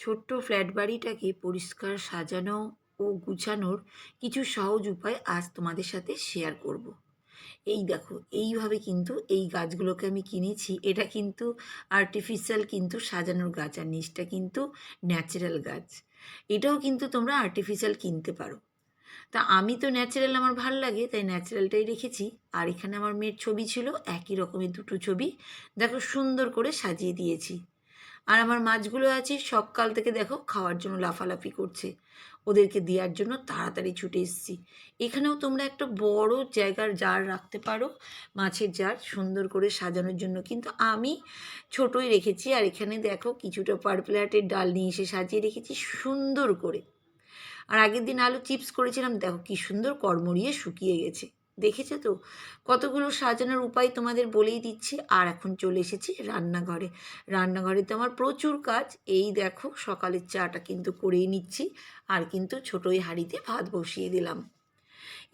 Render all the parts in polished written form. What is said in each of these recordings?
ছোট্ট ফ্ল্যাট বাড়িটাকে পরিষ্কার সাজানো ও গুছানোর কিছু সহজ উপায় আজ তোমাদের সাথে শেয়ার করব। এই দেখো, এইভাবে কিন্তু এই গাছগুলোকে আমি কিনেছি। এটা কিন্তু আর্টিফিশিয়াল কিন্তু সাজানোর গাছ, আর নিচটা কিন্তু ন্যাচারাল গাছ। এটাও কিন্তু তোমরা আর্টিফিশিয়াল কিনতে পারো। তা আমি তো ন্যাচারাল আমার ভাল লাগে, তাই ন্যাচারালটাই রেখেছি। আর এখানে আমার মেয়ের ছবি ছিল, একই রকমের দুটো ছবি দেখো সুন্দর করে সাজিয়ে দিয়েছি। আর আমার মাছগুলো আছে সকাল থেকে দেখো খাওয়ার জন্য লাফালাফি করছে, ওদেরকে দেওয়ার জন্য তাড়াতাড়ি ছুটে এসেছি। এখানেও তোমরা একটা বড় জায়গার জার রাখতে পারো, মাছের জার সুন্দর করে সাজানোর জন্য, কিন্তু আমি ছোটই রেখেছি। আর এখানে দেখো কিছুটা পার্পল হার্টের ডাল নিয়ে এসে সাজিয়ে রেখেছি সুন্দর করে। আর আগের দিন আলু চিপস করেছিলাম, দেখো কি সুন্দর কড়মড়িয়ে শুকিয়ে গেছে। দেখেছো তো কতগুলো সাজানোর উপায় তোমাদের বলেই দিচ্ছি। আর এখন চলে এসেছি রান্নাঘরে। রান্নাঘরে তো আমার প্রচুর কাজ। এই দেখো সকালের চাটা কিন্তু করেই নিচ্ছি, আর কিন্তু ছোটোই হাঁড়িতে ভাত বসিয়ে দিলাম।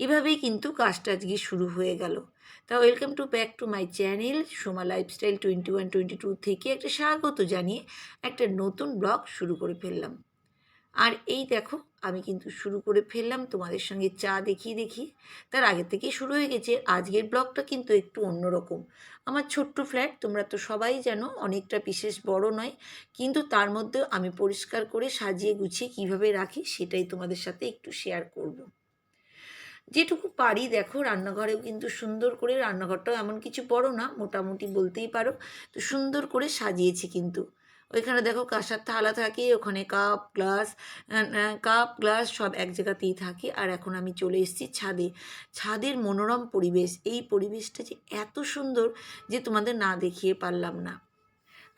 এভাবেই কিন্তু কাজটা আজকে শুরু হয়ে গেল। তা welcome to back to my channel Soma lifestyle 21-22 থেকে একটা স্বাগত জানিয়ে একটা নতুন ব্লগ শুরু করে ফেললাম। আর এই দেখো আমি কিন্তু শুরু করে ফেললাম তোমাদের সঙ্গে চা দেখিয়ে দেখিয়ে। তার আগে থেকেই শুরু হয়ে গেছে। আজকের ব্লগটা কিন্তু একটু অন্যরকম। আমার ছোট্ট ফ্ল্যাট, তোমরা তো সবাই জানো, অনেকটা বিশেষ বড় নয়, কিন্তু তার মধ্যেও আমি পরিষ্কার করে সাজিয়ে গুছিয়ে কীভাবে রাখি সেটাই তোমাদের সাথে একটু শেয়ার করব। যেটুকু পারি দেখো রান্নাঘরেও কিন্তু সুন্দর করে, রান্নাঘরটাও এমন কিছু বড় না, মোটামুটি বলতেই পারো, তো সুন্দর করে সাজিয়েছি কিন্তু। ওইখানে দেখো কাঁসার থালা থাকে, ওখানে কাপ গ্লাস সব এক জায়গাতেই থাকে। আর এখন আমি চলে এসেছি ছাদে। ছাদের মনোরম পরিবেশ, এই পরিবেশটা যে এত সুন্দর যে তোমাদের না দেখিয়ে পারলাম না।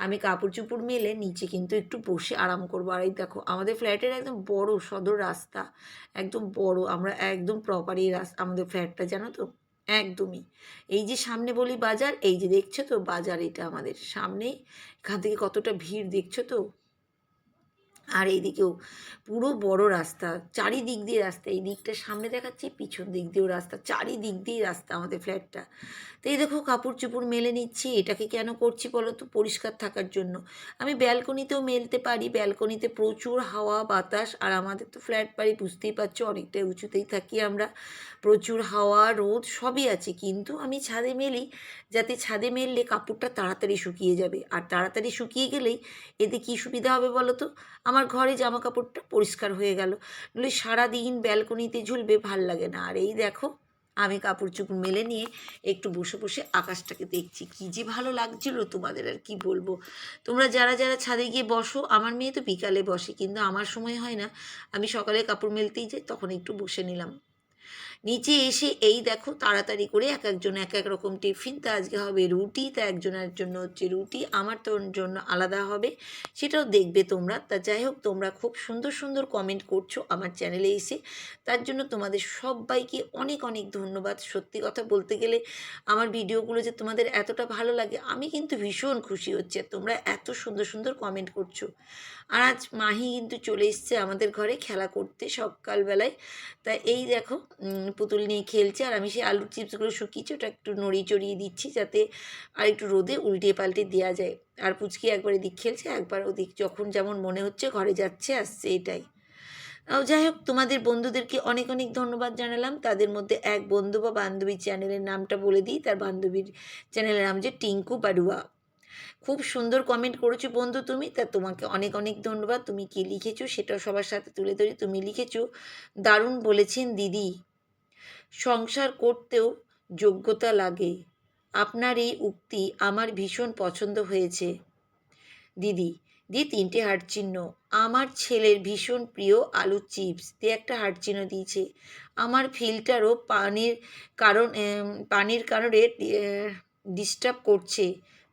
আমি কাপড় চোপড় মেলে নিচে কিন্তু একটু বসে আরাম করবো। আর এই দেখো আমাদের ফ্ল্যাটের একদম বড় সদর রাস্তা, একদম বড়, আমরা একদম প্রপারই রাস্তা আমাদের ফ্ল্যাটটা, জানো তো, একদমই। এই যে সামনে বলি বাজার, এই যে দেখছো তো বাজার, এটা আমাদের সামনেই। এখান থেকে কতটা ভিড় দেখছো তো। আর এইদিকেও পুরো বড় রাস্তা, চারিদিক দিয়ে রাস্তা, এই দিকটা সামনে দেখাচ্ছি, পিছন দিক দিয়েও রাস্তা, চারিদিক দিয়ে রাস্তা আমাদের ফ্ল্যাটটা। তো এই দেখো কাপড় চোপড় মেলে নিচ্ছি। এটাকে কেন করছি বলো তো, পরিষ্কার থাকার জন্য। আমি ব্যালকনিতেও মেলতে পারি, ব্যালকনিতে প্রচুর হাওয়া বাতাস। আর আমাদের তো ফ্ল্যাট বাড়ি বুঝতেই পারছো, অনেকটা উঁচুতেই থাকি আমরা, প্রচুর হাওয়া রোদ সবই আছে। কিন্তু আমি ছাদে মেলি, যাতে ছাদে মেললে কাপড়টা তাড়াতাড়ি শুকিয়ে যাবে। আর তাড়াতাড়ি শুকিয়ে গেলেই এতে কী সুবিধা হবে বলো তো, আমার ঘরে জামা কাপড়টা পরিষ্কার হয়ে গেল। নইলে সারাদিন ব্যালকনিতে ঝুলবে, ভাল লাগে না। আর এই দেখো আমি কাপড় চোপড় মেলে নিয়ে একটু বসে বসে আকাশটাকে দেখছি, কী যে ভালো লাগছিল তোমাদের আর কি বলবো। তোমরা যারা যারা ছাদে গিয়ে বসো, আমার মেয়ে তো বিকালে বসে, কিন্তু আমার সময় হয় না। আমি সকালে কাপড় মেলতেই যাই, তখন একটু বসে নিলাম। নিচে এসে এই দেখো তাড়াতাড়ি করে এক একজন এক এক রকম টিফিন। তা আজকে হবে রুটি, তা একজনের জন্য হচ্ছে রুটি, আমার তোর জন্য আলাদা হবে, সেটাও দেখবে তোমরা। তা যাই হোক, তোমরা খুব সুন্দর সুন্দর কমেন্ট করছো আমার চ্যানেলে এসে, তার জন্য তোমাদের সবাইকে অনেক অনেক ধন্যবাদ। সত্যি কথা বলতে গেলে আমার ভিডিওগুলো যে তোমাদের এতটা ভালো লাগে, আমি কিন্তু ভীষণ খুশি হচ্ছে, তোমরা এত সুন্দর সুন্দর কমেন্ট করছো। আর আজ মাহি কিন্তু চলে এসছে আমাদের ঘরে খেলা করতে সকালবেলায়। তা এই দেখো পুতুল নিয়ে খেলছে, আর আমি সেই আলুর চিপসগুলো শুকিয়েছি, ওটা একটু নড়িয়ে চড়িয়ে দিচ্ছি যাতে আর একটু রোদে উল্টিয়ে পাল্টে দেওয়া যায়। আর পুচকি একবার এদিক খেলছে, একবার ওদিক, যখন যেমন মনে হচ্ছে ঘরে যাচ্ছে আসছে, এটাই। যাই হোক, তোমাদের বন্ধুদেরকে অনেক অনেক ধন্যবাদ জানালাম। তাদের মধ্যে এক বন্ধু বা বান্ধবীর চ্যানেলের নামটা বলে দিই, তার বান্ধবীর চ্যানেলের নাম যে টিঙ্কু বাড়ুয়া। খুব সুন্দর কমেন্ট করেছো বন্ধু তুমি, তা তোমাকে অনেক অনেক ধন্যবাদ। তুমি কি লিখেছো সেটাও সবার সাথে তুলে ধরি। তুমি লিখেছো, দারুণ বলেছেন দিদি, সংসার করতেও যোগ্যতা লাগে। আপনার এই উক্তি আমার ভীষণ পছন্দ হয়েছে দিদি। দিয়ে 3টে হার্ট চিহ্ন। আমার ছেলের ভীষণ প্রিয় আলুর চিপস দিয়ে একটা হার্ট চিহ্ন দিয়েছে। আমার ফিল্টারও পানির কারণে ডিস্টার্ব করছে,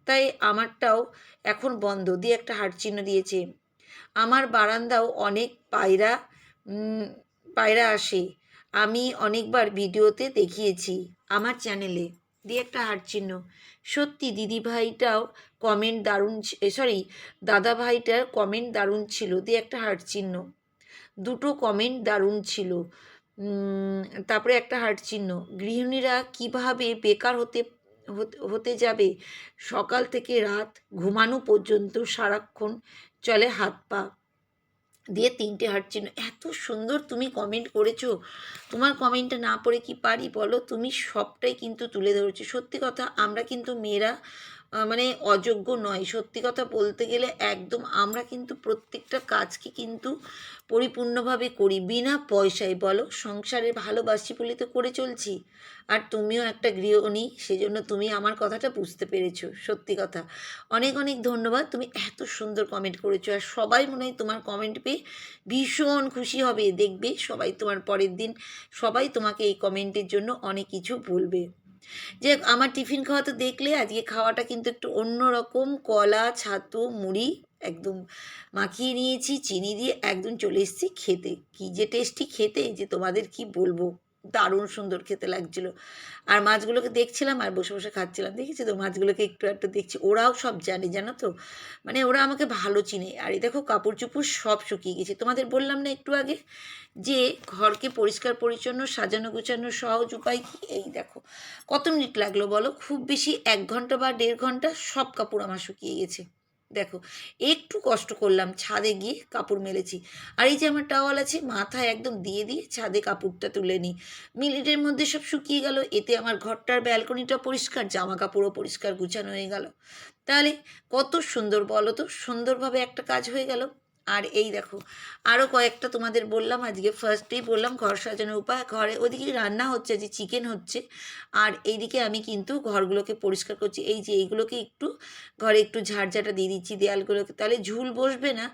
তাই আমারটাও এখন বন্ধ দিয়ে একটা হার্ট চিহ্ন দিয়েছে। আমার বারান্দাও অনেক পায়রা আসে, আমি অনেকবার ভিডিওতে দেখিয়েছি আমার চ্যানেলে দিয়ে একটা হার্ট চিহ্ন। সত্যি দিদিভাইটাও কমেন্ট দারুণ, দাদা ভাইটার কমেন্ট দারুণ ছিল দিয়ে একটা হার্ট চিহ্ন। দুটো কমেন্ট দারুণ ছিল। তারপরে একটা হার্ট চিহ্ন। গৃহিণীরা কিভাবে বেকার হতে যাবে, সকাল থেকে রাত ঘুমানো পর্যন্ত সারাক্ষণ চলে হাত পা। দিয়ে 3টে হার্ট চিহ্ন। এত সুন্দর তুমি কমেন্ট করেছো, তোমার কমেন্টটা না পড়ে কি পারি বলো? তুমি সবটাই কিন্তু তুলে ধরেছো। সত্যি কথা, আমরা কিন্তু মেয়েরা মানে অযোগ্য নয়। সত্যি কথা বলতে গেলে একদম আমরা কিন্তু প্রত্যেকটা কাজকে কিন্তু পরিপূর্ণভাবে করি বিনা পয়সায়। বলো, সংসারে ভালোবাসি বলে তো করে চলছি। আর তুমিও একটা গৃহিণী, সেজন্য তুমি আমার কথাটা বুঝতে পেরেছো। সত্যি কথা, অনেক অনেক ধন্যবাদ। তুমি এত সুন্দর কমেন্ট করেছো, আর সবাই মনে হয় তোমার কমেন্ট পেয়ে ভীষণ খুশি হবে। দেখবে সবাই তোমার পরের দিন সবাই তোমাকে এই কমেন্টের জন্য অনেক কিছু বলবে। যে আমার টিফিন খাওয়া তো দেখলে, আজকে খাওয়াটা কিন্তু একটু অন্য রকম। কলা, ছাতু, মুড়ি একদম মাখিয়ে নিয়েছি চিনি দিয়ে, একদম চলে এসেছি খেতে। কী যে টেস্টি খেতে, যে তোমাদের কি বলবো, দারুণ সুন্দর খেতে লাগছিল। আর মাছগুলোকে দেখছিলাম আর বসে বসে খাচ্ছিলাম। দেখেছি তো মাছগুলোকে একটু একটু দেখছি, ওরাও সব জানে জানো তো, মানে ওরা আমাকে ভালো চিনে। আর এই দেখো কাপড় চোপড় সব শুকিয়ে গেছে। তোমাদের বললাম না একটু আগে যে ঘরকে পরিষ্কার পরিচ্ছন্ন সাজানো গোছানোর সহজ উপায় কি? এই দেখো, কত মিনিট লাগলো বলো? খুব বেশি 1 ঘন্টা বা 1.5 ঘন্টা, সব কাপড় আমার শুকিয়ে গেছে। দেখো, একটু কষ্ট করলাম, ছাদে গিয়ে কাপড় মেলেছি। আর এই যে আমার টাওয়াল আছে, মাথায় একদম দিয়ে দিয়ে ছাদে কাপড়টা তুলে নিই। মিনিটের মধ্যে সব শুকিয়ে গেল। এতে আমার ঘরটার ব্যালকনিটা পরিষ্কার, জামা কাপড়ও পরিষ্কার গুছানো হয়ে গেল। তাহলে কত সুন্দর বলো তো, সুন্দরভাবে একটা কাজ হয়ে গেল। আর এই দেখো, আরও কয়েকটা তোমাদের বললাম, আজকে ফার্স্টেই বললাম ঘর সাজানোর উপায়। ঘরে ওদিকে রান্না হচ্ছে, যে চিকেন হচ্ছে, আর এইদিকে আমি কিন্তু ঘরগুলোকে পরিষ্কার করছি। এই যে এইগুলোকে একটু ঘরে একটু ঝাড়ঝাটা দিয়ে দিচ্ছি দেয়ালগুলোকে, তাহলে ঝুল বসবে না,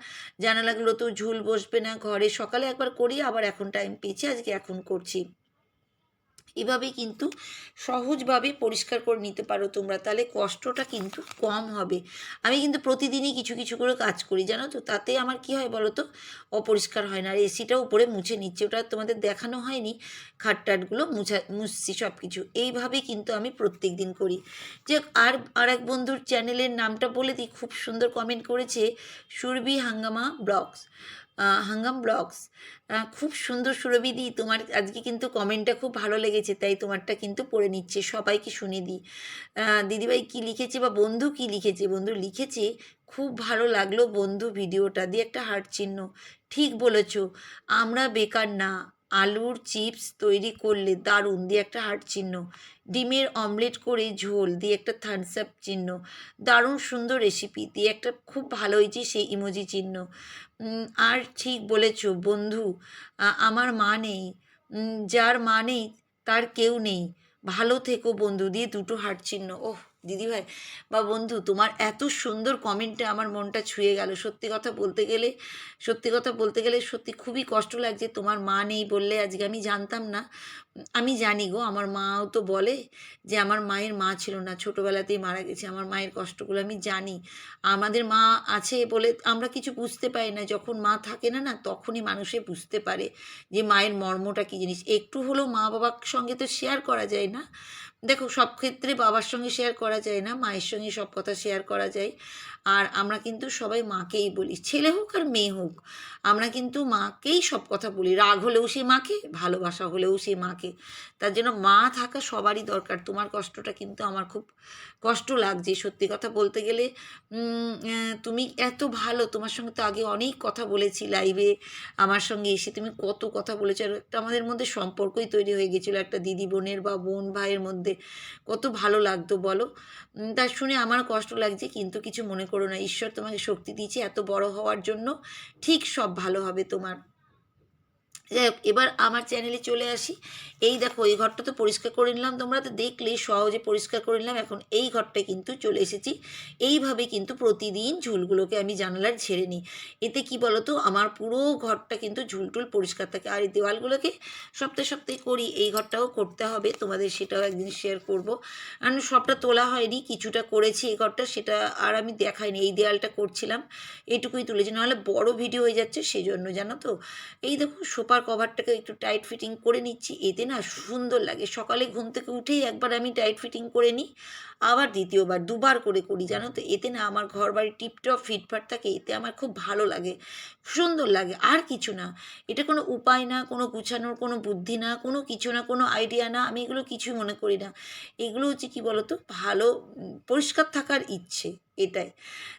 জানালাগুলোতেও ঝুল বসবে না। ঘরে সকালে একবার করি, আবার এখন টাইম পেয়েছি আজকে এখন করছি। এভাবেই কিন্তু সহজভাবে পরিষ্কার করে নিতে পারো তোমরা, তাহলে কষ্টটা কিন্তু কম হবে। আমি কিন্তু প্রতিদিনই কিছু কিছু করে কাজ করি জানো তো, তাতে আমার কি হয় বলো তো, অপরিষ্কার হয় না। আর এসিটাও উপরে মুছে নিচ্ছে, ওটা তোমাদের দেখানো হয়নি। খাটটাটগুলো মুছছি সব কিছু। এইভাবেই কিন্তু আমি প্রত্যেক দিন করি। যে আর এক বন্ধুর চ্যানেলের নামটা বলে দিই, খুব সুন্দর কমেন্ট করেছে, সুরভি হাঙ্গামা ব্লগস, হাঙ্গাম ব্লগস। খুব সুন্দর সুরভিদি, তোমার আজকে কিন্তু কমেন্টটা খুব ভালো লেগেছে, তাই তোমারটা কিন্তু পড়ে নিচ্ছে, সবাইকে শুনে দিই। দিদিভাই কি লিখেছে, বা বন্ধু কি লিখেছে? বন্ধু লিখেছে, খুব ভালো লাগলো বন্ধু ভিডিওটা, দিয়ে একটা হার্ট চিহ্ন। ঠিক বলেছ, আমরা বেকার না, আলুর চিপস তৈরি করলে দারুণ, দিয়ে একটা হার্ট চিহ্ন। ডিমের অমলেট করে ঝোল, দিয়ে একটা থামস আপ চিহ্ন। দারুণ সুন্দর রেসিপি, দিয়ে একটা খুব ভালো হয়েছে সেই ইমোজি চিহ্ন। আর ঠিক বলেছ বন্ধু, আমার মা নেই, যার মা নেই তার কেউ নেই, ভালো থেকো বন্ধু, দিয়ে দুটো হার্ট চিহ্ন। ওহ দিদিভাই বা বন্ধু, তোমার এত সুন্দর কমেন্টে আমার মনটা ছুঁয়ে গেল। সত্যি কথা বলতে গেলে সত্যি খুবই কষ্ট লাগছে। তোমার মা নেই বললে, আজকে আমি জানতাম না। আমি জানি গো, আমার মাও তো বলে যে আমার মায়ের মা ছিল না, ছোটোবেলাতেই মারা গেছে। আমার মায়ের কষ্টগুলো আমি জানি। আমাদের মা আছে বলে আমরা কিছু বুঝতে পারি না, যখন মা থাকে না, তখনই মানুষে বুঝতে পারে যে মায়ের মর্মটা কী জিনিস। একটু হলেও মা বাবার সঙ্গে তো শেয়ার করা যায় না। দেখো, সব ক্ষেত্রে বাবার সঙ্গে শেয়ার করা যায় না, মায়ের সঙ্গে সব কথা শেয়ার করা যায়। আর আমরা কিন্তু সবাই মাকেই বলি, ছেলে হোক আর মেয়ে হোক, আমরা কিন্তু মাকেই সব কথা বলি। রাগ হলেও সে মাকে, ভালোবাসা হলেও সে মাকে। তার জন্য মা থাকা সবারই দরকার। তোমার কষ্টটা কিন্তু আমার খুব কষ্ট লাগছে। সত্যি কথা বলতে গেলে তুমি এত ভালো, তোমার সঙ্গে তো আগে অনেক কথা বলেছি লাইভে, আমার সঙ্গে এসে তুমি কত কথা বলেছো। আর একটা আমাদের মধ্যে সম্পর্কই তৈরি হয়ে গেছিলো, একটা দিদি বোনের বা বোন ভাইয়ের মধ্যে। কত ভালো লাগতো বলো। তা শুনে আমার কষ্ট লাগছে, কিন্তু কিছু মনে করো না, ঈশ্বর তোমাকে শক্তি দিয়েছে এত বড় হওয়ার জন্য। ঠিক সব ভালো হবে তোমার। যাই হোক, এবার আমার চ্যানেলে চলে আসি। এই দেখো, এই ঘরটা তো পরিষ্কার করে নিলাম, তোমরা তো দেখলেই সহজে পরিষ্কার করে নিলাম। এখন এই ঘরটায় কিন্তু চলে এসেছি। এইভাবে কিন্তু প্রতিদিন ঝুলগুলোকে আমি জানালার ঝেড়ে নিই। এতে কি বলো তো, আমার পুরো ঘরটা কিন্তু ঝুলটুল পরিষ্কার থাকে। আর এই দেওয়ালগুলোকে সপ্তাহে সপ্তাহে করি, এই ঘরটাও করতে হবে, তোমাদের সেটাও একদিন শেয়ার করবো। কারণ সবটা তোলা হয়নি, কিছুটা করেছি এই ঘরটা, সেটা আর আমি দেখাইনি। এই দেওয়ালটা করছিলাম, এইটুকুই তুলেছি, নাহলে বড় ভিডিও হয়ে যাচ্ছে, সেই জন্য জানো তো। এই দেখো, সোফার কভারটাকে একটু টাইট ফিটিং করে নিচ্ছি, এতে না সুন্দর লাগে। সকালে ঘুম থেকে উঠেই একবার আমি টাইট ফিটিং করে নিই, আবার দ্বিতীয়বার, দুবার করে করি জানো তো। এতে না আমার ঘর বাড়ি টিপটপ ফিটফাট থাকে, এতে আমার খুব ভালো লাগে, সুন্দর লাগে। আর কিছু না, এটা কোনো উপায় না, কোনো গুছানোর কোনো বুদ্ধি না, কোনো কিছু না, কোনো আইডিয়া না, আমি এগুলো কিছুই মনে করি না। এগুলো হচ্ছে কি বলতো, ভালো পরিষ্কার থাকার ইচ্ছে, এটাই।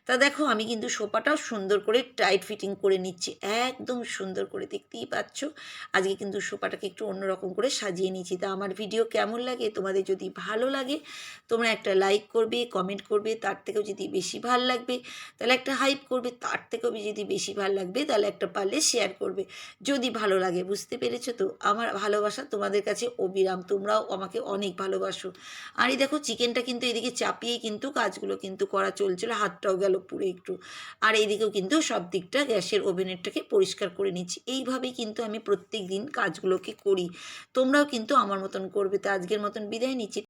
তা দেখো আমি কিন্তু সোফাটাও সুন্দর করে টাইট ফিটিং করে নিচ্ছি, একদম সুন্দর করে, দেখতেই পাচ্ছ। আজকে কিন্তু সোফাটাকে একটু অন্যরকম করে সাজিয়ে নিচ্ছি। তা আমার ভিডিও কেমন লাগে, তোমাদের যদি ভালো লাগে তোমরা একটা লাইক করবে, কমেন্ট করবে, তার থেকেও যদি বেশি ভাল লাগবে তাহলে একটা হাইপ করবে, তার থেকেও যদি বেশি ভাল লাগবে তাহলে একটা পারলে শেয়ার করবে যদি ভালো লাগে। বুঝতে পেরেছো তো? আমার ভালোবাসা তোমাদের কাছে অবিরাম, তোমরাও আমাকে অনেক ভালোবাসো। আর এই দেখো চিকেনটা কিন্তু এদিকে চাপিয়ে কিন্তু কাজগুলো কিন্তু করা চলছিল, হাতটাও গেল পুরো একটু। আর এইদিকেও কিন্তু সব দিকটা গ্যাসের ওভেনেরটাকে পরিষ্কার করে নিচ্ছি। এইভাবেই কিন্তু আমি প্রত্যেক দিন কাজগুলোকে করি, তোমরাও কিন্তু আমার মতন করবে। তো আজকের মতন বিদায় নিচ্ছি।